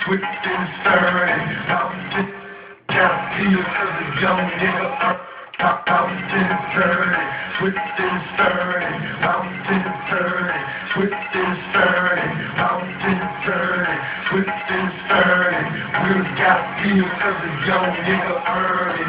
twisting, stirring, bouncing, gotta feel cause a young nigga bouncing, stirring, twisting, stirring, bouncing, stirring, twisting, stirring, bouncing, stirring, twisting, stirring, wheels gotta feel cause a young nigga earning.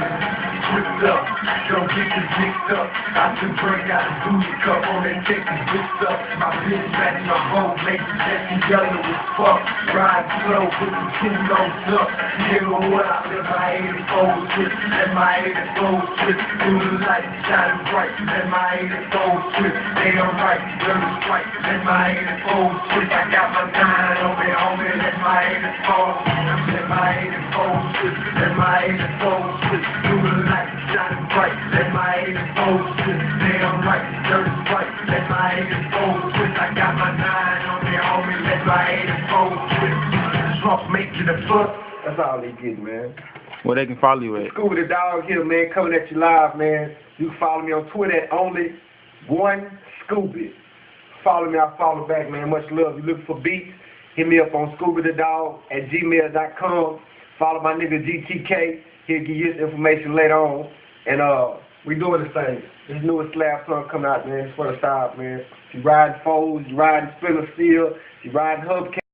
Twist up, don't get this mixed up. I can break out the booty cup on that Texas mixed up. My bitch back in my boat, make the Texas yellow as fuck. Ride slow, put the two notes up. Nigga, what I let my 84 twist, let my 84 twist. Through the light, shining bright, let my 84 twist. Damn right, dirty strike, let my 84 twist. I got my 9 on me, homie, let my 84. Let my 84 twist, let my 84 twist. Through the light, shining bright, let my 84 twist. Damn right, dirty strike, let my 84 twist. I got my 9 on me, homie, let my 84 twist. Trump making the fuck. That's all they get, man. Well, they can follow you at? Scooby the Dog here, man, coming at you live, man. You can follow me on Twitter at only1Scooby. Follow me, I follow back, man. Much love. You looking for beats? Hit me up on ScoobyTheDog@gmail.com. Follow my nigga GTK. He'll give you his information later on. And we doing this thing. This newest slab song coming out, man. It's for the side, man. If you riding foes, you riding Splinter Steel, you riding Hubcap.